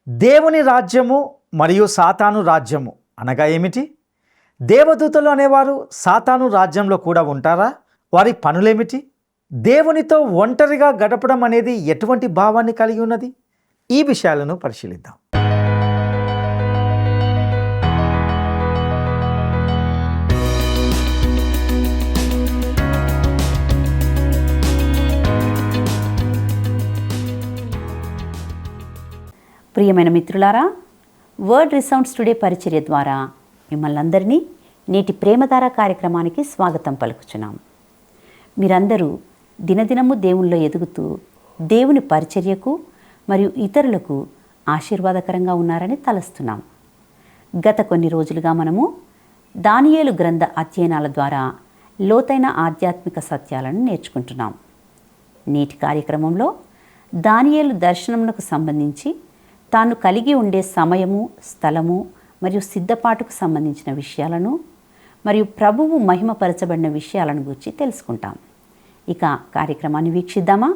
దేవుని రాజ్యము మరియు సాతాను రాజ్యము అనగా ఏమిటి? దేవదూతలు అనేవారు సాతాను రాజ్యంలో కూడా ఉంటారా? వారి పనులేమిటి? దేవునితో ఒంటరిగా గడపడం అనేది ఎటువంటి భావాన్ని కలిగి ఉన్నది? ఈ విషయాలను పరిశీలిద్దాం. ప్రియమైన మిత్రులారా, వర్డ్ రిసౌండ్స్ టుడే పరిచర్య ద్వారా మిమ్మల్ని అందరినీ నేటి ప్రేమధార కార్యక్రమానికి స్వాగతం పలుకుచున్నాం. మీరందరూ దినదినము దేవునిలో ఎదుగుతూ దేవుని పరిచర్యకు మరియు ఇతరులకు ఆశీర్వాదకరంగా ఉన్నారని తలస్తున్నాం. గత కొన్ని రోజులుగా మనము దానియేలు గ్రంథ అధ్యయనాల ద్వారా లోతైన ఆధ్యాత్మిక సత్యాలను నేర్చుకుంటున్నాం. నేటి కార్యక్రమంలో దానియేలు దర్శనమునకు సంబంధించి తాను కలిగి ఉండే సమయము, స్థలము మరియు సిద్ధపాటుకు సంబంధించిన విషయాలను మరియు ప్రభువు మహిమపరచబడిన విషయాలను గురించి తెలుసుకుంటాం. ఇక కార్యక్రమాన్ని వీక్షిద్దామా?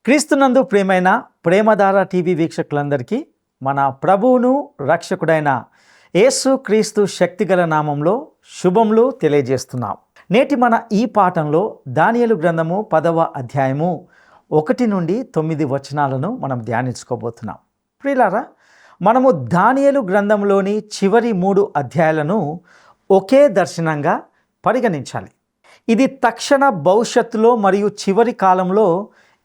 క్రీస్తునందు ప్రియమైన ప్రేమధార టీవీ వీక్షకులందరికీ మన ప్రభువును రక్షకుడైన యేసు క్రీస్తు శక్తిగల నామంలో శుభములు తెలియజేస్తున్నాం. నేటి మన ఈ పాఠంలో దానియేలు గ్రంథము 10వ అధ్యాయము 1 నుండి 9 వచనాలను మనం ధ్యానించుకోబోతున్నాం. ప్రియులారా, మనము దానియేలు గ్రంథంలోని చివరి 3 అధ్యాయాలను ఒకే దర్శనంగా పరిగణించాలి. ఇది తక్షణ భవిష్యత్తులో మరియు చివరి కాలంలో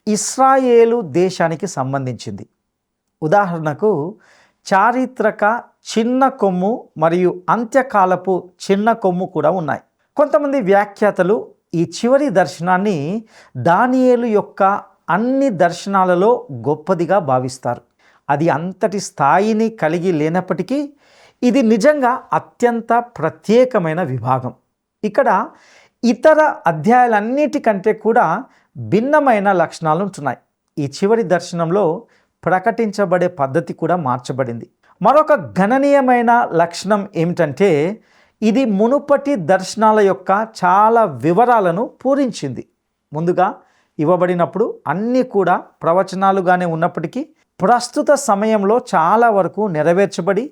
ఇశ్రాయేలు దేశానికి సంబంధించింది. ఉదాహరణకు చారిత్రక చిన్న కొమ్ము మరియు అంత్యకాలపు చిన్న కొమ్ము కూడా ఉన్నాయి. కొంతమంది వ్యాఖ్యాతలు ఈ చివరి దర్శనాన్ని దానియేలు యొక్క అన్ని దర్శనాలలో గొప్పదిగా భావిస్తారు. అది అంతటి స్థాయిని కలిగి లేనప్పటికీ ఇది నిజంగా అత్యంత ప్రత్యేకమైన విభాగం. ఇక్కడ ఇతర అధ్యాయాలన్నిటికంటే కూడా భిన్నమైన లక్షణాలు ఉంటున్నాయి. ఈ చివరి దర్శనంలో ప్రకటించబడే పద్ధతి కూడా మార్చబడింది. మరొక గణనీయమైన లక్షణం ఏమిటంటే ఇది మునుపటి దర్శనాల యొక్క చాలా వివరాలను పూరించింది. ముందుగా ఇవ్వబడినప్పుడు అన్నీ కూడా ప్రవచనాలుగానే ఉన్నప్పటికీ ప్రస్తుత సమయంలో చాలా వరకు నెరవేర్చబడి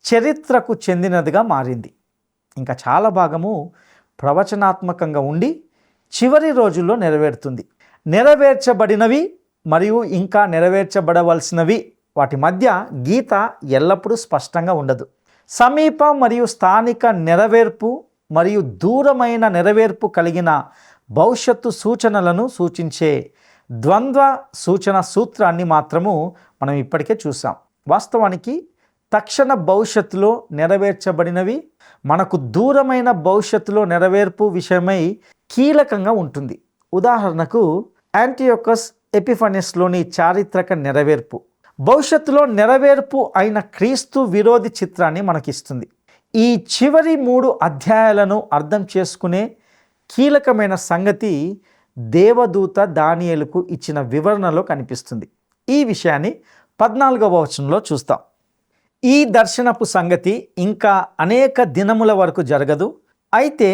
చరిత్రకు చెందినదిగా మారింది. ఇంకా చాలా భాగము ప్రవచనాత్మకంగా ఉండి చివరి రోజుల్లో నెరవేరుతుంది. నెరవేర్చబడినవి మరియు ఇంకా నెరవేర్చబడవలసినవి వాటి మధ్య గీత ఎల్లప్పుడూ స్పష్టంగా ఉండదు. సమీప మరియు స్థానిక నెరవేర్పు మరియు దూరమైన నెరవేర్పు కలిగిన భవిష్యత్తు సూచనలను సూచించే ద్వంద్వ సూచన సూత్రాన్ని మాత్రము మనం ఇప్పటికే చూసాం. వాస్తవానికి తక్షణ భవిష్యత్తులో నెరవేర్చబడినవి మనకు దూరమైన భవిష్యత్తులో నెరవేర్పు విషయమై కీలకంగా ఉంటుంది. ఉదాహరణకు యాంటియోకస్ ఎపిఫనెస్లోని చారిత్రక నెరవేర్పు భవిష్యత్తులో నెరవేర్పు అయిన క్రీస్తు విరోధి చిత్రాన్ని మనకిస్తుంది. ఈ చివరి 3 అధ్యాయాలను అర్థం చేసుకునే కీలకమైన సంగతి దేవదూత దానియేలుకు ఇచ్చిన వివరణలో కనిపిస్తుంది. ఈ విషయాన్ని 14వ వచనంలో చూస్తాం. ఈ దర్శనపు సంగతి ఇంకా అనేక దినముల వరకు జరగదు. అయితే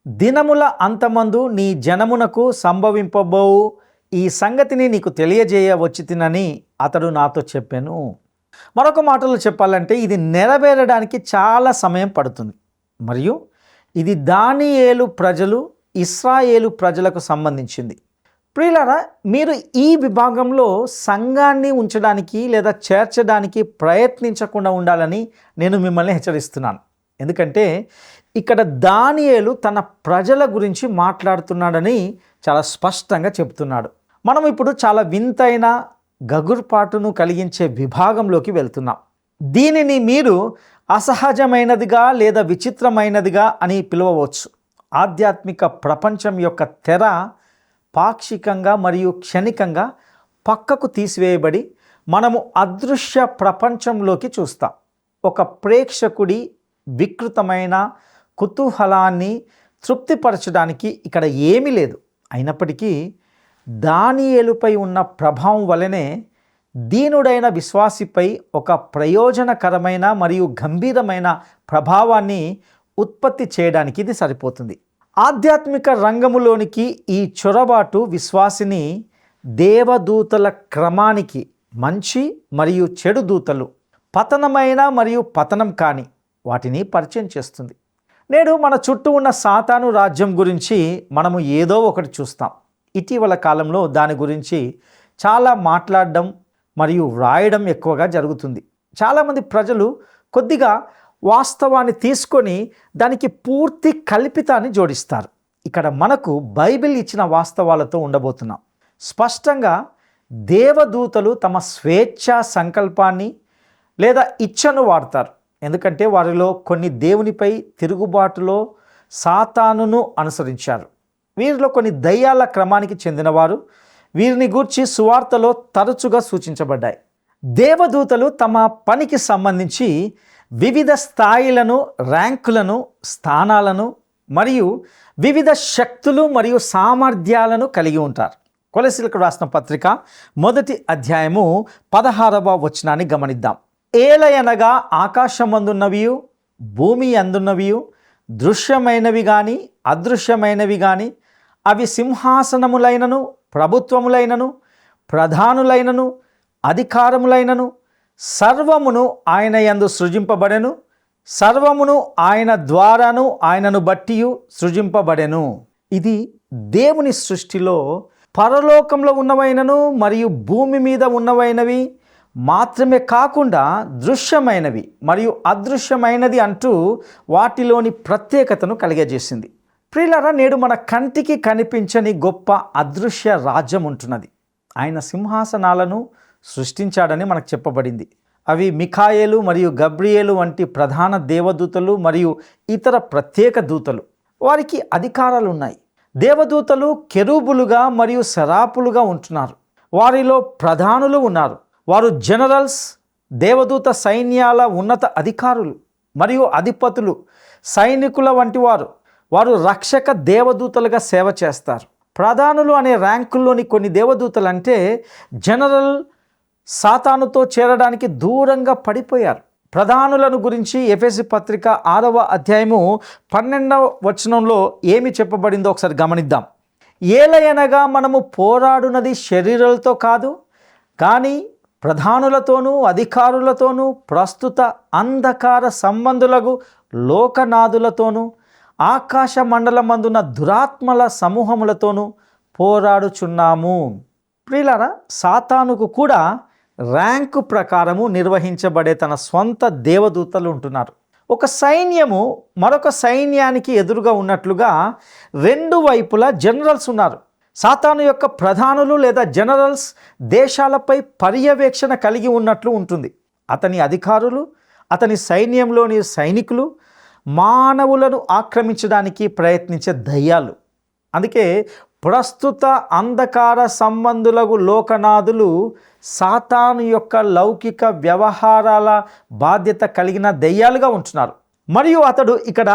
దినముల అంతమందు నీ జనమునకు సంభవింపబోవు ఈ సంగతిని నీకు తెలియజేయవచ్చి తినని అతడు నాతో చెప్పాను. మరొక మాటలో చెప్పాలంటే ఇది నెరవేరడానికి చాలా సమయం పడుతుంది మరియు ఇది దానియేలు ప్రజలు ఇశ్రాయేలు ప్రజలకు సంబంధించింది. ప్రియులారా, మీరు ఈ విభాగంలో సంఘాన్ని ఉంచడానికి లేదా చేర్చడానికి ప్రయత్నించకుండా ఉండాలని నేను మిమ్మల్ని హెచ్చరిస్తున్నాను. ఎందుకంటే ఇక్కడ దానియేలు తన ప్రజల గురించి మాట్లాడుతున్నాడని చాలా స్పష్టంగా చెప్తున్నాడు. మనం ఇప్పుడు చాలా వింతైన గగుర్పాటును కలిగించే విభాగంలోకి వెళ్తున్నాం. దీనిని మీరు అసహజమైనదిగా లేదా విచిత్రమైనదిగా అని పిలవవచ్చు. ఆధ్యాత్మిక ప్రపంచం యొక్క తెర పాక్షికంగా మరియు క్షణికంగా పక్కకు తీసివేయబడి మనము అదృశ్య ప్రపంచంలోకి చూస్తాం. ఒక ప్రేక్షకుడి వికృతమైన కుతూహలాన్ని తృప్తిపరచడానికి ఇక్కడ ఏమీ లేదు. అయినప్పటికీ దానియేలుపై ఉన్న ప్రభావం వలనే దీనుడైన విశ్వాసిపై ఒక ప్రయోజనకరమైన మరియు గంభీరమైన ప్రభావాన్ని ఉత్పత్తి చేయడానికి ఇది సరిపోతుంది. ఆధ్యాత్మిక రంగములోనికి ఈ చొరబాటు విశ్వాసిని దేవదూతల క్రమానికి మంచి మరియు చెడు దూతలు, పతనమైన మరియు పతనం కాని వాటిని పరిచయం చేస్తుంది. నేడు మన చుట్టూ ఉన్న సాతాను రాజ్యం గురించి మనము ఏదో ఒకటి చూస్తాం. ఇటీవల కాలంలో దాని గురించి చాలా మాట్లాడడం మరియు వ్రాయడం ఎక్కువగా జరుగుతుంది. చాలామంది ప్రజలు కొద్దిగా వాస్తవాన్ని తీసుకొని దానికి పూర్తి కల్పితాన్ని జోడిస్తారు. ఇక్కడ మనకు బైబిల్ ఇచ్చిన వాస్తవాలతో ఉండబోతున్నాం. స్పష్టంగా దేవదూతలు తమ స్వేచ్ఛా సంకల్పాన్ని లేదా ఇచ్ఛను వాడతారు. ఎందుకంటే వారిలో కొన్ని దేవునిపై తిరుగుబాటులో సాతానును అనుసరించారు. వీరిలో కొన్ని దయ్యాల క్రమానికి చెందినవారు. వీరిని గూర్చి సువార్తలో తరచుగా సూచించబడ్డాయి. దేవదూతలు తమ పనికి సంబంధించి వివిధ స్థాయిలను, ర్యాంకులను, స్థానాలను మరియు వివిధ శక్తులు మరియు సామర్థ్యాలను కలిగి ఉంటారు. కొలెసీలకు రాసిన పత్రిక 1వ అధ్యాయము 16వ వచనాన్ని గమనిద్దాం. ఏలయనగా ఆకాశమందున్నవియు భూమి అందున్నవియు దృశ్యమైనవి కానీ అదృశ్యమైనవి కానీ అవి సింహాసనములైనను ప్రభుత్వములైనను ప్రధానులైనను అధికారములైనను సర్వమును ఆయన యందు సృజింపబడెను, సర్వమును ఆయన ద్వారాను ఆయనను బట్టియు సృజింపబడెను. ఇది దేవుని సృష్టిలో పరలోకంలో ఉన్నవైనను మరియు భూమి మీద ఉన్నవైనవి మాత్రమే కాకుండా దృశ్యమైనవి మరియు అదృశ్యమైనది అంటూ వాటిలోని ప్రత్యేకతను కలిగజేసింది. ప్రియులారా, నేడు మన కంటికి కనిపించని గొప్ప అదృశ్య రాజ్యం ఉంటున్నది. ఆయన సింహాసనాలను సృష్టించాడని మనకు చెప్పబడింది. అవి మిఖాయేలు మరియు గబ్రియేలు వంటి ప్రధాన దేవదూతలు మరియు ఇతర ప్రత్యేక దూతలు. వారికి అధికారాలు ఉన్నాయి. దేవదూతలు కెరూబులుగా మరియు సెరాపులుగా ఉంటున్నారు. వారిలో ప్రధానులు ఉన్నారు. వారు జనరల్స్, దేవదూత సైన్యాల ఉన్నత అధికారులు మరియు అధిపతులు, సైనికుల వంటి వారు. వారు రక్షక దేవదూతలుగా సేవ చేస్తారు. ప్రధానులు అనే ర్యాంకుల్లోని కొన్ని దేవదూతలు అంటే జనరల్ సాతానుతో చేరడానికి దూరంగా పడిపోయారు. ప్రధానులను గురించి ఎఫెసీ పత్రిక 6వ అధ్యాయము 12వ వచనంలో ఏమి చెప్పబడిందో ఒకసారి గమనిద్దాం. ఏలయనగా మనము పోరాడునది శరీరాలతో కాదు, కానీ ప్రధానులతోనూ అధికారులతోనూ ప్రస్తుత అంధకార సంబంధులకు లోకనాథులతోనూ ఆకాశ మండలమందున్న దురాత్మల సమూహములతోనూ పోరాడుచున్నాము. ప్రియులారా, సాతానుకు కూడా ర్యాంకు ప్రకారము నిర్వహించబడే తన స్వంత దేవదూతలు ఉంటున్నారు. ఒక సైన్యము మరొక సైన్యానికి ఎదురుగా ఉన్నట్లుగా రెండు వైపులా జనరల్స్ ఉన్నారు. సాతాను యొక్క ప్రధానులు లేదా జనరల్స్ దేశాలపై పర్యవేక్షణ కలిగి ఉన్నట్లు ఉంటుంది. అతని అధికారులు, అతని సైన్యంలోని సైనికులు మానవులను ఆక్రమించడానికి ప్రయత్నించే దయ్యాలు. అందుకే ప్రస్తుత అంధకార సంబంధులకు లోకనాథులు సాతాను యొక్క లౌకిక వ్యవహారాల బాధ్యత కలిగిన దయ్యాలుగా ఉంటున్నారు. మరియు అతడు ఇక్కడ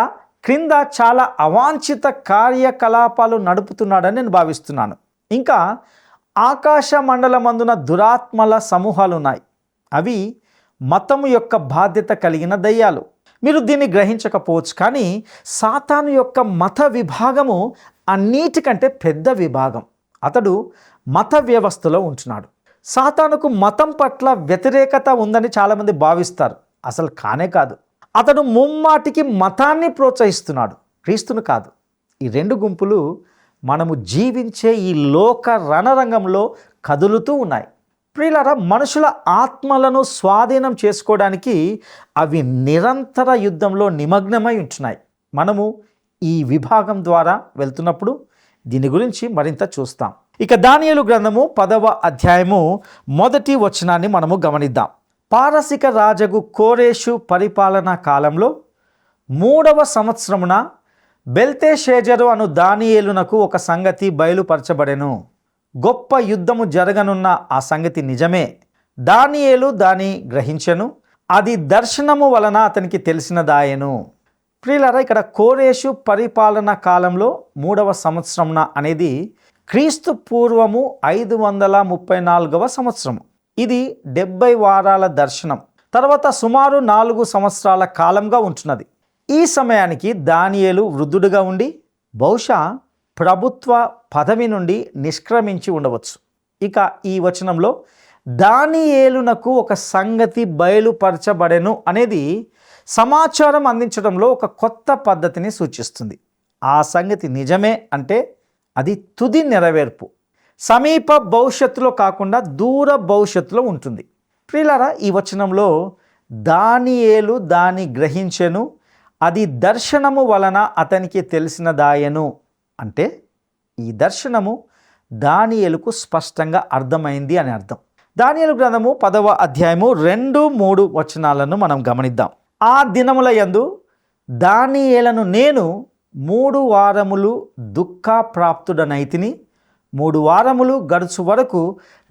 క్రింద చాలా అవాంఛిత కార్యకలాపాలు నడుపుతున్నాడని నేను భావిస్తున్నాను. ఇంకా ఆకాశ మండలమందున దురాత్మల సమూహాలు ఉన్నాయి. అవి మతము యొక్క బాధ్యత కలిగిన దయ్యాలు. మీరు దీన్ని గ్రహించకపోవచ్చు, కానీ సాతాను యొక్క మత విభాగము అన్నిటికంటే పెద్ద విభాగం. అతడు మత వ్యవస్థలో ఉంటున్నాడు. సాతానుకు మతం పట్ల వ్యతిరేకత ఉందని చాలామంది భావిస్తారు. అసలు కానే కాదు. అతడు ముమ్మాటికి మతాన్ని ప్రోత్సహిస్తున్నాడు, క్రీస్తును కాదు. ఈ రెండు గుంపులు మనము జీవించే ఈ లోక రణరంగంలో కదులుతూ ఉన్నాయి. ప్రియులారా, మనుషుల ఆత్మలను స్వాధీనం చేసుకోవడానికి అవి నిరంతర యుద్ధంలో నిమగ్నమై ఉంటున్నాయి. మనము ఈ విభాగం ద్వారా వెళ్తున్నప్పుడు దీని గురించి మరింత చూస్తాం. ఇక దానియేలు గ్రంథము 10వ అధ్యాయము 1వ వచనాన్ని మనము గమనిద్దాం. పారసిక రాజగు కోరేషు పరిపాలనా కాలంలో 3వ సంవత్సరమున బెల్తెషాజరు అను దానియేలునకు ఒక సంగతి బయలుపరచబడెను. గొప్ప యుద్ధము జరగనున్న ఆ సంగతి నిజమే. దానియేలు దాన్ని గ్రహించెను. అది దర్శనము వలన అతనికి తెలిసినదాయెను. ప్రియులారా, ఇక్కడ కోరేషు పరిపాలన కాలంలో 3వ సంవత్సరమున అనేది క్రీస్తు పూర్వము 534వ సంవత్సరము. ఇది 70 వారాల దర్శనం. తర్వాత సుమారు 4 సంవత్సరాల కాలంగా ఉంటున్నది. ఈ సమయానికి దానియేలు వృద్ధుడుగా ఉండి బహుశా ప్రభుత్వ పదవి నుండి నిష్క్రమించి ఉండవచ్చు. ఇక ఈ వచనంలో దానియేలునకు ఒక సంగతి బయలుపరచబడెను అనేది సమాచారం అందించడంలో ఒక కొత్త పద్ధతిని సూచిస్తుంది. ఆ సంగతి నిజమే అంటే అది తుది నెరవేర్పు సమీప భవిష్యత్తులో కాకుండా దూర భవిష్యత్తులో ఉంటుంది. ప్రియులారా, ఈ వచనంలో దానియేలు దాన్ని గ్రహించెను, అది దర్శనము వలన అతనికి తెలిసినదాయెను అంటే ఈ దర్శనము దానియేలుకు స్పష్టంగా అర్థమైంది అని అర్థం. దానియేలు గ్రంథము 10వ అధ్యాయము 2, 3 వచనాలను మనం గమనిద్దాం. ఆ దినముల యందు దానియేలను నేను 3 వారములు దుఃఖప్రాప్తుడనైతిని. 3 వారములు గడుచు వరకు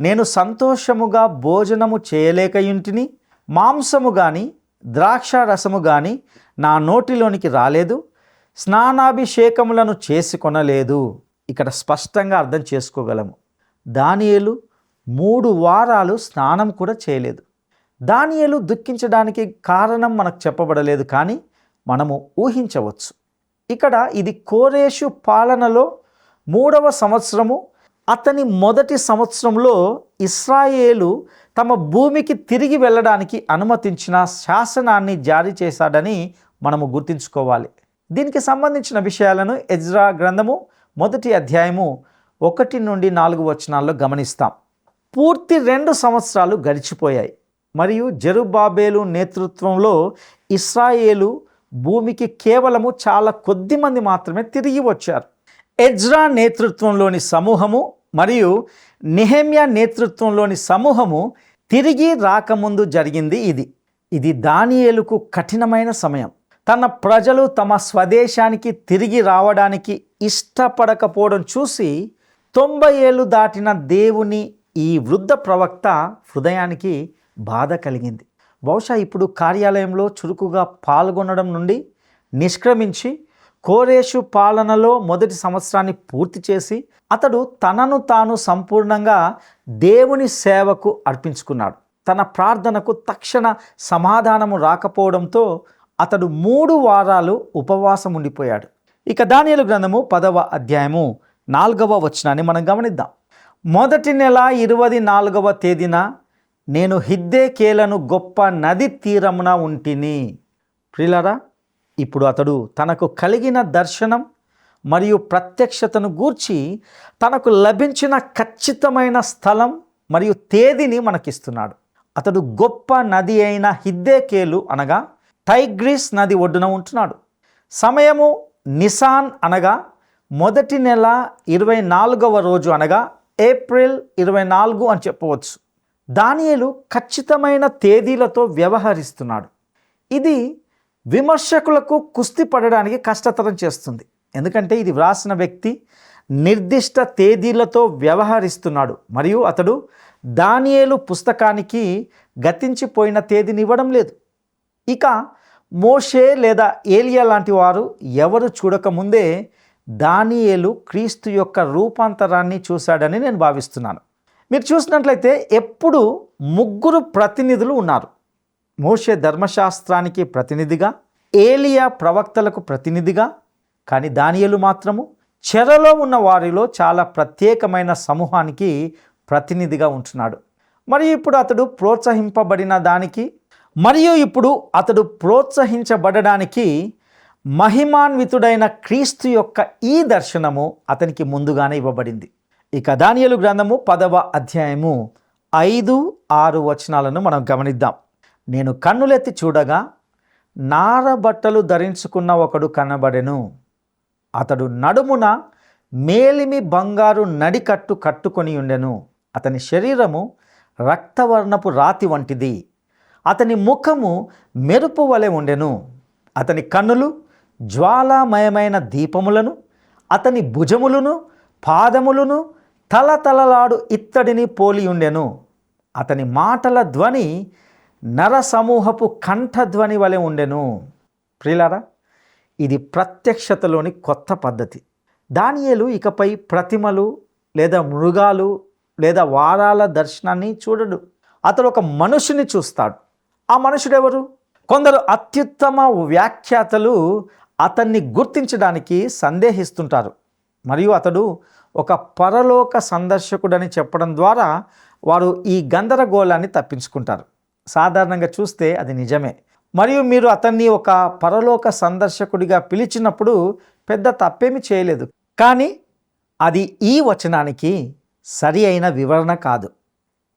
నేను సంతోషముగా భోజనము చేయలేకయుంటిని. మాంసము గాని ద్రాక్ష రసము గాని నా నోటిలోనికి రాలేదు. స్నానాభిషేకములను చేసుకొనలేదు. ఇక్కడ స్పష్టంగా అర్థం చేసుకోగలము. దానియేలు 3 వారాలు స్నానం కూడా చేయలేదు. దానియేలు దుఃఖించడానికి కారణం మనకు చెప్పబడలేదు, కానీ మనము ఊహించవచ్చు. ఇక్కడ ఇది కోరేషు పాలనలో 3వ సంవత్సరము. అతని మొదటి సంవత్సరంలో ఇశ్రాయేలు తమ భూమికి తిరిగి వెళ్ళడానికి అనుమతించిన శాసనాన్ని జారీ చేశాడని మనము గుర్తుంచుకోవాలి. దీనికి సంబంధించిన విషయాలను ఎజ్రా గ్రంథము 1వ అధ్యాయము 1-4 వచనాల్లో గమనిస్తాం. పూర్తి 2 సంవత్సరాలు గడిచిపోయాయి మరియు జెరుబ్బాబెలు నేతృత్వంలో ఇశ్రాయేలు భూమికి కేవలము చాలా కొద్ది మంది మాత్రమే తిరిగి వచ్చారు. ఎజ్రా నేతృత్వంలోని సమూహము మరియు నెహెమ్యా నేతృత్వంలోని సమూహము తిరిగి రాకముందు జరిగింది ఇది దానియేలుకు కఠినమైన సమయం. తన ప్రజలు తమ స్వదేశానికి తిరిగి రావడానికి ఇష్టపడకపోవడం చూసి 90 ఏళ్ళు దాటిన దేవుని ఈ వృద్ధ ప్రవక్త హృదయానికి బాధ కలిగింది. బహుశా ఇప్పుడు కార్యాలయంలో చురుకుగా పాల్గొనడం నుండి నిష్క్రమించి కోరేషు పాలనలో మొదటి సంవత్సరాన్ని పూర్తి చేసి అతడు తనను తాను సంపూర్ణంగా దేవుని సేవకు అర్పించుకున్నాడు. తన ప్రార్థనకు తక్షణ సమాధానము రాకపోవడంతో అతడు 3 వారాలు ఉపవాసం ఉండిపోయాడు. ఇక దానియేలు గ్రంథము 10వ అధ్యాయము 4వ వచనాన్ని మనం గమనిద్దాం. మొదటి నెల 24వ తేదీన నేను హిద్దెకేలను గొప్ప నది తీరమున ఉంటిని. ప్రియులారా, ఇప్పుడు అతడు తనకు కలిగిన దర్శనం మరియు ప్రత్యక్షతను గూర్చి తనకు లభించిన ఖచ్చితమైన స్థలం మరియు తేదీని మనకిస్తున్నాడు. అతడు గొప్ప నది అయిన హిద్దెకేలు అనగా టైగ్రిస్ నది ఒడ్డున ఉంటున్నాడు. సమయము నిసాన్ అనగా మొదటి నెల 24వ రోజు అనగా ఏప్రిల్ 24 అని చెప్పవచ్చు. దానియేలు ఖచ్చితమైన తేదీలతో వ్యవహరిస్తున్నాడు. ఇది విమర్శకులకు కుస్తీ పడడానికి కష్టతరం చేస్తుంది. ఎందుకంటే ఇది వ్రాసిన వ్యక్తి నిర్దిష్ట తేదీలతో వ్యవహరిస్తున్నాడు మరియు అతడు దానియేలు పుస్తకానికి గతించిపోయిన తేదీని ఇవ్వడం లేదు. ఇక మోషే లేదా ఏలియా లాంటి వారు ఎవరు చూడకముందే దానియేలు క్రీస్తు యొక్క రూపాంతరాన్ని చూశాడని నేను భావిస్తున్నాను. మీరు చూసినట్లయితే ఎప్పుడు 3 ప్రతినిధులు ఉన్నారు. మోషే ధర్మశాస్త్రానికి ప్రతినిధిగా, ఏలియా ప్రవక్తలకు ప్రతినిధిగా, కానీ దానియేలు మాత్రము చెరలో ఉన్న వారిలో చాలా ప్రత్యేకమైన సమూహానికి ప్రతినిధిగా ఉంటున్నాడు. మరియు ఇప్పుడు అతడు ప్రోత్సహించబడడానికి మహిమాన్వితుడైన క్రీస్తు యొక్క ఈ దర్శనము అతనికి ముందుగానే ఇవ్వబడింది. ఇక దానియేలు గ్రంథము 10వ అధ్యాయము 5-6 వచనాలను మనం గమనిద్దాం. నేను కన్నులెత్తి చూడగా నార బట్టలు ధరించుకున్న ఒకడు కనబడెను. అతడు నడుమున మేలిమి బంగారు నడికట్టు కట్టుకొని ఉండెను. అతని శరీరము రక్తవర్ణపు రాతి వంటిది. అతని ముఖము మెరుపు వలె ఉండెను. అతని కన్నులు జ్వాలామయమైన దీపములను, అతని భుజములను పాదములను తలతలలాడు ఇత్తడిని పోలి ఉండెను. అతని మాటల ధ్వని నరసమూహపు కంఠధ్వని వలె ఉండెను. ప్రియులారా, ఇది ప్రత్యక్షతలోని కొత్త పద్ధతి. దానియేలు ఇకపై ప్రతిమలు లేదా మృగాలు లేదా వారాల దర్శనాన్ని చూడడు. అతడు ఒక మనుషుని చూస్తాడు. ఆ మనుషుడెవరు? కొందరు అత్యుత్తమ వ్యాఖ్యాతలు అతన్ని గుర్తించడానికి సందేహిస్తుంటారు మరియు అతడు ఒక పరలోక సందర్శకుడని చెప్పడం ద్వారా వారు ఈ గందరగోళాన్ని తప్పించుకుంటారు. సాధారణంగా చూస్తే అది నిజమే. మరియు మీరు అతన్ని ఒక పరలోక సందర్శకుడిగా పిలిచినప్పుడు పెద్ద తప్పేమీ చేయలేదు. కానీ అది ఈ వచనానికి సరి అయిన వివరణ కాదు.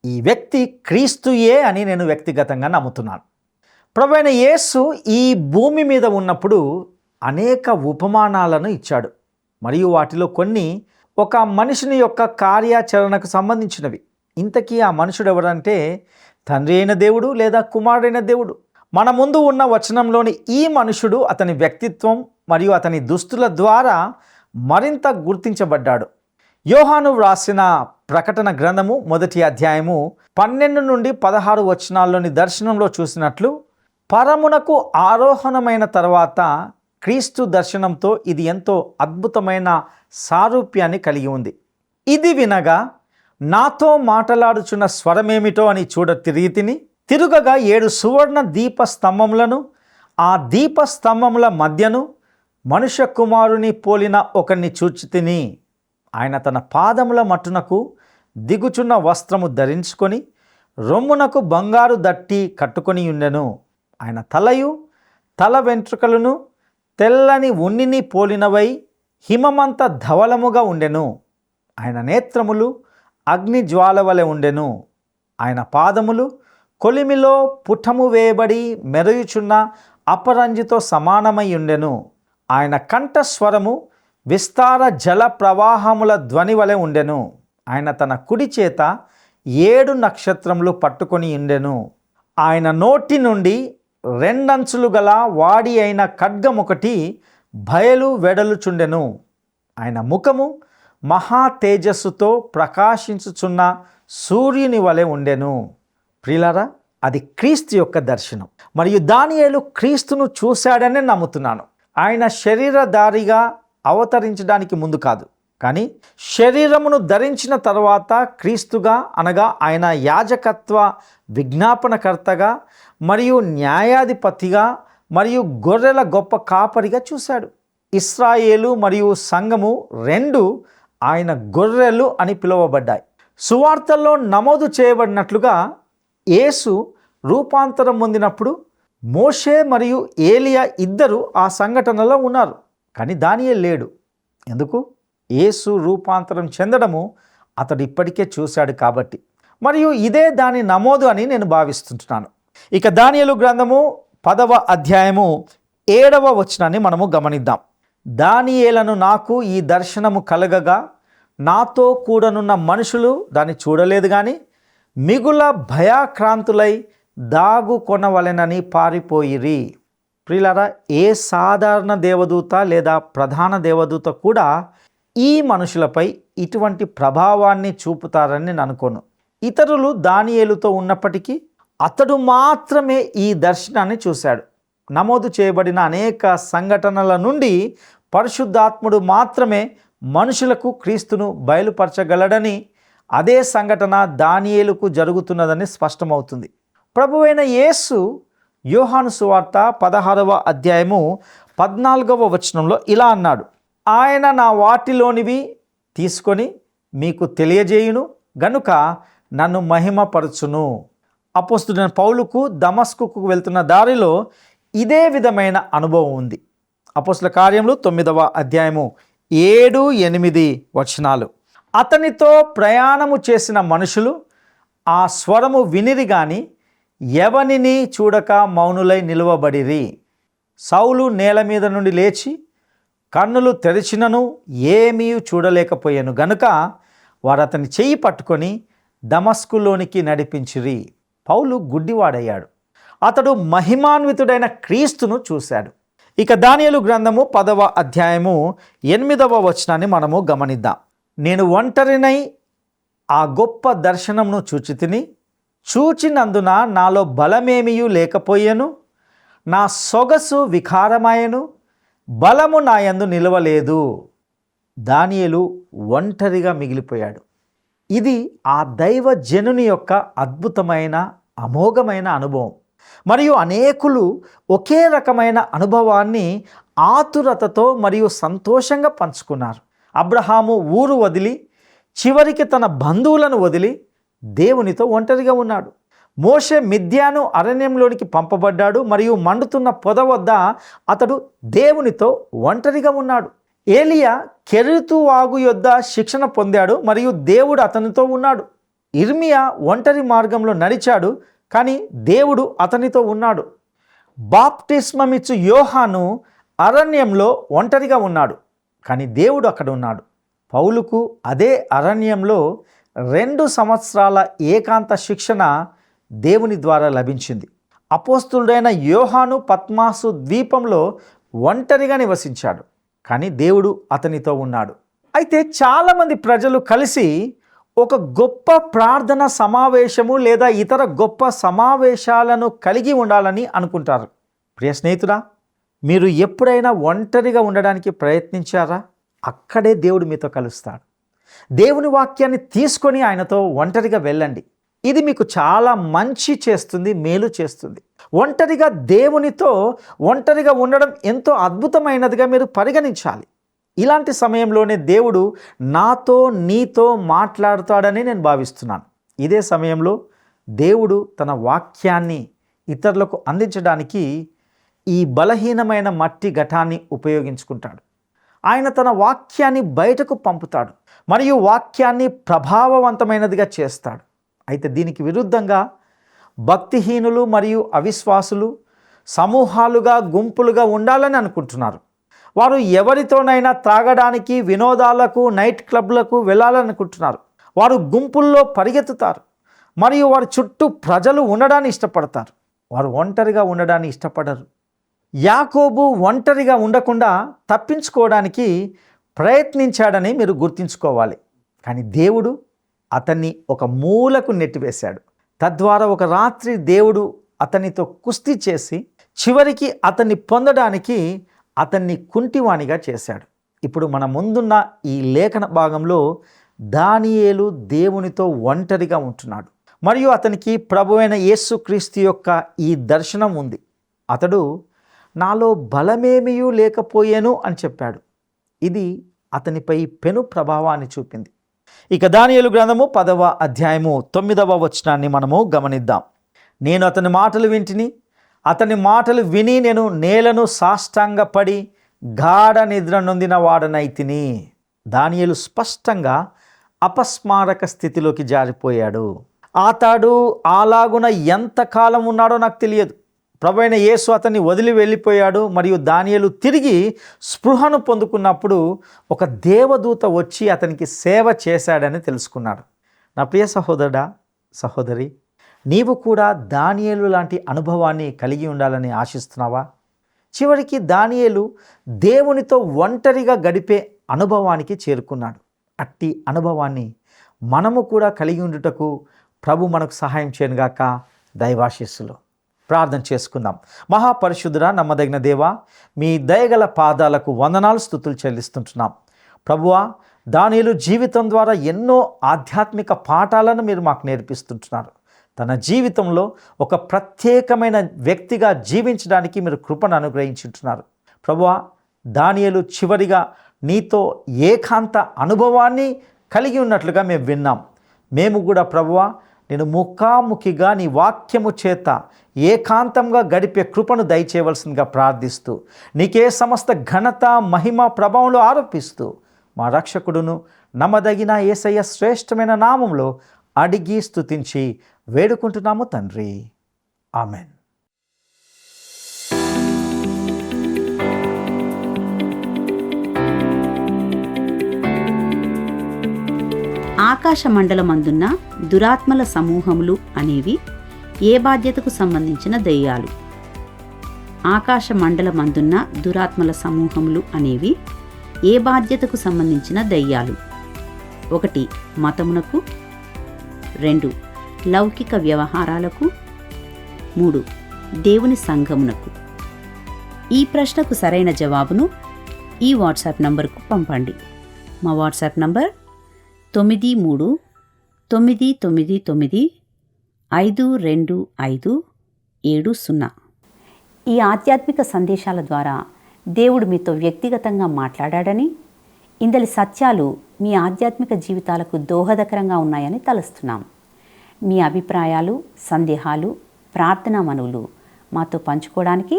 ఈ వ్యక్తి క్రీస్తుయే అని నేను వ్యక్తిగతంగా నమ్ముతున్నాను. ప్రభువైన యేసు ఈ భూమి మీద ఉన్నప్పుడు అనేక ఉపమానాలను ఇచ్చాడు మరియు వాటిలో కొన్ని ఒక మనిషిని యొక్క కార్యాచరణకు సంబంధించినవి. ఇంతకీ ఆ మనుషుడు ఎవరంటే తండ్రి అయిన దేవుడు లేదా కుమారుడైన దేవుడు. మన ముందు ఉన్న వచనంలోని ఈ మనుషుడు అతని వ్యక్తిత్వం మరియు అతని దుస్తుల ద్వారా మరింత గుర్తించబడ్డాడు. యోహాను వ్రాసిన ప్రకటన గ్రంథము 1వ అధ్యాయము 12-16 వచనాల్లోని దర్శనంలో చూసినట్లు పరమునకు ఆరోహణమైన తర్వాత క్రీస్తు దర్శనంతో ఇది ఎంతో అద్భుతమైన సారూప్యాన్ని కలిగి ఉంది. ఇది వినగా నాతో మాట్లాడుచున్న స్వరమేమిటో అని తిరిగి తిరుగగా 7 సువర్ణ దీపస్తంభములను, ఆ దీపస్తంభముల మధ్యను మనుష్య కుమారుని పోలిన ఒకరిని చూచితిని. ఆయన తన పాదముల మట్టునకు దిగుచున్న వస్త్రము ధరించుకొని రొమ్మునకు బంగారు దట్టి కట్టుకొని ఉండెను. ఆయన తలయు తల వెంట్రుకలను తెల్లని ఉన్నిని పోలినవై హిమమంత ధవలముగా ఉండెను. ఆయన నేత్రములు అగ్ని జ్వాల వలె ఉండెను. ఆయన పాదములు కొలిమిలో పుటము వేయబడి మెరయుచున్న అపరంజితో సమానమై ఉండెను. ఆయన కంఠస్వరము విస్తార జల ప్రవాహముల ధ్వని వలె ఉండెను. ఆయన తన కుడి చేత 7 నక్షత్రములు పట్టుకొని ఉండెను. ఆయన నోటి నుండి 2 అంచులు గల వాడి అయిన ఖడ్గమొకటి బయలు వెడలుచుండెను. ఆయన ముఖము మహా తేజస్సుతో ప్రకాశించుచున్న సూర్యుని వలె ఉండెను. ప్రియులారా, అది క్రీస్తు యొక్క దర్శనం. మరియు దానియేలు క్రీస్తును చూశాడనే నమ్ముతున్నాను. ఆయన శరీరధారిగా అవతరించడానికి ముందు కాదు, కానీ శరీరమును ధరించిన తర్వాత క్రీస్తుగా, అనగా ఆయన యాజకత్వ విజ్ఞాపనకర్తగా మరియు న్యాయాధిపతిగా మరియు గొర్రెల గొప్ప కాపరిగా చూశాడు. ఇశ్రాయేలు మరియు సంఘము 2 ఆయన గొర్రెలు అని పిలువబడ్డాయి. సువార్తల్లో నమోదు చేయబడినట్లుగా యేసు రూపాంతరం పొందినప్పుడు మోషే మరియు ఏలియా ఇద్దరు ఆ సంఘటనలో ఉన్నారు, కానీ దానియేలు లేడు. ఎందుకు? యేసు రూపాంతరం చెందడము అతడు ఇప్పటికే చూశాడు కాబట్టి. మరియు ఇదే దాని నమోదు అని నేను భావిస్తుంటున్నాను. ఇక దానియేలు గ్రంథము 10వ అధ్యాయము 7వ వచనాన్ని మనము గమనిద్దాం. దానియేలను నాకు ఈ దర్శనము కలగగా నాతో కూడనున్న మనుషులు దాన్ని చూడలేదు, కానీ మిగుల భయాక్రాంతులై దాగు కొనవలెనని పారిపోయిరి. ప్రియులారా, ఏ సాధారణ దేవదూత లేదా ప్రధాన దేవదూత కూడా ఈ మనుషులపై ఇటువంటి ప్రభావాన్ని చూపుతారని నేను అనుకోను. ఇతరులు దానియేలుతో ఉన్నప్పటికీ అతడు మాత్రమే ఈ దర్శనాన్ని చూశాడు. నమోదు చేయబడిన అనేక సంఘటనల నుండి పరిశుద్ధాత్ముడు మాత్రమే మనుషులకు క్రీస్తును బయలుపరచగలడని, అదే సంఘటన దానియేలుకు జరుగుతున్నదని స్పష్టమవుతుంది. ప్రభువైన యేసు యోహాను సువార్త 16వ అధ్యాయము 14వ వచనంలో ఇలా అన్నాడు, ఆయన నా వాటిలోనివి తీసుకొని మీకు తెలియజేయును గనుక నన్ను మహిమపరచును. అపోస్తలుడైన పౌలుకు దమస్కుకు వెళ్తున్న దారిలో ఇదే విధమైన అనుభవం ఉంది. అపోస్తల కార్యములు 9వ అధ్యాయము 7-8 వచనాలు. అతనితో ప్రయాణము చేసిన మనుషులు ఆ స్వరము వినిరి గాని ఎవనిని చూడక మౌనులై నిలువబడిరి. సౌలు నేల మీద నుండి లేచి కన్నులు తెరిచినను ఏమీ చూడలేకపోయాను గనుక వారు అతని చెయ్యి పట్టుకొని దమస్కులోనికి నడిపించిరి. పౌలు గుడ్డివాడయ్యాడు. అతడు మహిమాన్వితుడైన క్రీస్తును చూశాడు. ఇక దానియేలు గ్రంథము 10వ అధ్యాయము 8వ వచనాన్ని మనము గమనిద్దాం. నేను ఒంటరినై ఆ గొప్ప దర్శనమును చూచితిని, చూచినందున నాలో బలమేమియూ లేకపోయెను, నా సొగసు వికారమాయెను, బలము నా యందు నిలవలేదు. దానియేలు ఒంటరిగా మిగిలిపోయాడు. ఇది ఆ దైవ జనుని యొక్క అద్భుతమైన అమోఘమైన అనుభవం. మరియు అనేకులు ఒకే రకమైన అనుభవాన్ని ఆతురతతో మరియు సంతోషంగా పంచుకున్నారు. అబ్రహాము ఊరు వదిలి చివరికి తన బంధువులను వదిలి దేవునితో ఒంటరిగా ఉన్నాడు. మోషే మిద్యాను అరణ్యంలోనికి పంపబడ్డాడు మరియు మండుతున్న పొద వద్ద అతడు దేవునితో ఒంటరిగా ఉన్నాడు. ఏలియా కెరీతు వాగు యొద్ద శిక్షణ పొందాడు మరియు దేవుడు అతనితో ఉన్నాడు. ఇర్మియా ఒంటరి మార్గంలో నడిచాడు, కానీ దేవుడు అతనితో ఉన్నాడు. బాప్టిస్మమిచ్చు యోహాను అరణ్యంలో ఒంటరిగా ఉన్నాడు, కానీ దేవుడు అక్కడ ఉన్నాడు. పౌలుకు అదే అరణ్యంలో 2 సంవత్సరాల ఏకాంత శిక్షణ దేవుని ద్వారా లభించింది. అపోస్తులుడైన యోహాను పత్మాసు ద్వీపంలో ఒంటరిగా నివసించాడు, కానీ దేవుడు అతనితో ఉన్నాడు. అయితే చాలామంది ప్రజలు కలిసి ఒక గొప్ప ప్రార్థన సమావేశము లేదా ఇతర గొప్ప సమావేశాలను కలిగి ఉండాలని అనుకుంటారు. ప్రియ స్నేహితుడా, మీరు ఎప్పుడైనా ఒంటరిగా ఉండడానికి ప్రయత్నించారా? అక్కడే దేవుడు మీతో కలుస్తాడు. దేవుని వాక్యాన్ని తీసుకొని ఆయనతో ఒంటరిగా వెళ్ళండి. ఇది మీకు చాలా మంచి చేస్తుంది, మేలు చేస్తుంది. ఒంటరిగా దేవునితో ఒంటరిగా ఉండడం ఎంతో అద్భుతమైనదిగా మీరు పరిగణించాలి. ఇలాంటి సమయంలోనే దేవుడు నాతో నీతో మాట్లాడుతాడని నేను భావిస్తున్నాను. ఇదే సమయంలో దేవుడు తన వాక్యాన్ని ఇతరులకు అందించడానికి ఈ బలహీనమైన మట్టి ఘటాన్ని ఉపయోగించుకుంటాడు. ఆయన తన వాక్యాన్ని బయటకు పంపుతాడు మరియు వాక్యాన్ని ప్రభావవంతమైనదిగా చేస్తాడు. అయితే దీనికి విరుద్ధంగా భక్తిహీనులు మరియు అవిశ్వాసులు సమూహాలుగా గుంపులుగా ఉండాలని అనుకుంటున్నారు. వారు ఎవరితోనైనా త్రాగడానికి, వినోదాలకు, నైట్ క్లబ్లకు వెళ్ళాలనుకుంటున్నారు. వారు గుంపుల్లో పరిగెత్తుతారు మరియు వారి చుట్టూ ప్రజలు ఉండడాన్ని ఇష్టపడతారు. వారు ఒంటరిగా ఉండడాన్ని ఇష్టపడరు. యాకోబు ఒంటరిగా ఉండకుండా తప్పించుకోవడానికి ప్రయత్నించాడని మీరు గుర్తుంచుకోవాలి. కానీ దేవుడు అతన్ని ఒక మూలకు నెట్టివేశాడు. తద్వారా ఒక రాత్రి దేవుడు అతనితో కుస్తీ చేసి చివరికి అతన్ని పొందడానికి అతన్ని కుంటివానిగా చేశాడు. ఇప్పుడు మన ముందున్న ఈ లేఖన భాగంలో దానియేలు దేవునితో ఒంటరిగా ఉంటున్నాడు మరియు అతనికి ప్రభువైన యేసుక్రీస్తు యొక్క ఈ దర్శనం ఉంది. అతడు నాలో బలమేమీ లేకపోయాను అని చెప్పాడు. ఇది అతనిపై పెను ప్రభావాన్ని చూపింది. ఇక దానియేలు గ్రంథము 10వ అధ్యాయము 9వ వచనాన్ని మనము గమనిద్దాం. నేను అతని మాటలు వింటిని, అతని మాటలు విని నేను నేలను సాష్టాంగపడి గాఢ నిద్ర నొందిన వాడనైతిని. దానియేలు స్పష్టంగా అపస్మారక స్థితిలోకి జారిపోయాడు. అతడు అలాగున ఎంతకాలం ఉన్నాడో నాకు తెలియదు. ప్రభువైన యేసు అతన్ని వదిలి వెళ్ళిపోయాడు మరియు దానియేలు తిరిగి స్పృహను పొందుకున్నప్పుడు ఒక దేవదూత వచ్చి అతనికి సేవ చేశాడని తెలుసుకున్నాడు. నా ప్రియ సహోదరుడా, సహోదరి, నీవు కూడా దానియేలు లాంటి అనుభవాన్ని కలిగి ఉండాలని ఆశిస్తున్నావా? చివరికి దానియేలు దేవునితో ఒంటరిగా గడిపే అనుభవానికి చేరుకున్నాడు. అట్టి అనుభవాన్ని మనము కూడా కలిగి ఉండుటకు ప్రభు మనకు సహాయం చేయనుగాక. దైవాశీస్సులు ప్రార్థన చేసుకుందాం. మహాపరిశుద్ధుడా, నమ్మదగిన దేవా, మీ దయగల పాదాలకు వందనాలు, స్తుతులు చెల్లిస్తుంటున్నాం. ప్రభువా, దానియేలు జీవితం ద్వారా ఎన్నో ఆధ్యాత్మిక పాఠాలను మీరు మాకు నేర్పిస్తుంటున్నారు. తన జీవితంలో ఒక ప్రత్యేకమైన వ్యక్తిగా జీవించడానికి మీరు కృపను అనుగ్రహించుంటున్నారు. ప్రభువా, దానియేలు చివరిగా నీతో ఏకాంత అనుభవాన్ని కలిగి ఉన్నట్లుగా మేము విన్నాం. మేము కూడా ప్రభువా, నేను ముఖాముఖిగా నీ వాక్యము చేత ఏకాంతంగా గడిపే కృపను దయచేయవలసిందిగా ప్రార్థిస్తూ నీకే సమస్త ఘనత, మహిమ, ప్రభావంలో ఆరోపిస్తూ మా రక్షకుడును నమ్మదగిన యేసయ్య శ్రేష్టమైన నామంలో అడిగి స్తుతించి వేడుకుంటున్నాము తండ్రి. ఆమెన్. ఆకాశ మండలమందున్న దురాత్మల సమూహములు అనేవి ఏ బాధ్యతకు సంబంధించిన దెయ్యాలు? ఆకాశ మండలమందున్న దురాత్మల సమూహములు అనేవి ఏ బాధ్యతకు సంబంధించిన దెయ్యాలు? 1. మతమునకు, 2. లౌకిక వ్యవహారాలకు, 3. దేవుని సంఘమునకు. ఈ ప్రశ్నకు సరైన జవాబును ఈ వాట్సాప్ నంబర్కు పంపండి. మా వాట్సాప్ నంబర్ 9399952570. ఈ ఆధ్యాత్మిక సందేశాల ద్వారా దేవుడు మీతో వ్యక్తిగతంగా మాట్లాడాడని, ఇందలి సత్యాలు మీ ఆధ్యాత్మిక జీవితాలకు దోహదకరంగా ఉన్నాయని తలుస్తున్నాం. మీ అభిప్రాయాలు, సందేహాలు, ప్రార్థనా మనవులు మాతో పంచుకోవడానికి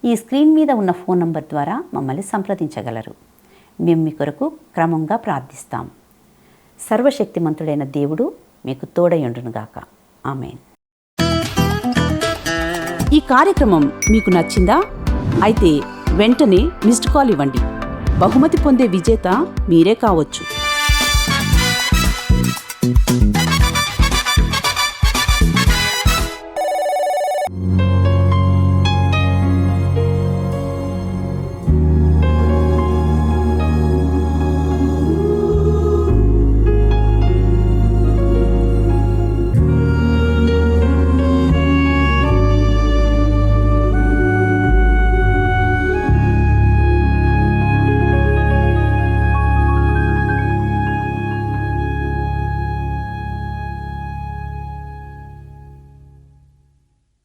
ఈ స్క్రీన్ మీద ఉన్న ఫోన్ నంబర్ ద్వారా మమ్మల్ని సంప్రదించగలరు. మేము మీ కొరకు క్రమంగా ప్రార్థిస్తాం. సర్వశక్తిమంతుడైన దేవుడు మీకు తోడయుండునుగాక. ఆమేన్. ఈ కార్యక్రమం మీకు నచ్చిందా? అయితే వెంటనే మిస్డ్ కాల్ ఇవ్వండి. బహుమతి పొందే విజేత మీరే కావచ్చు.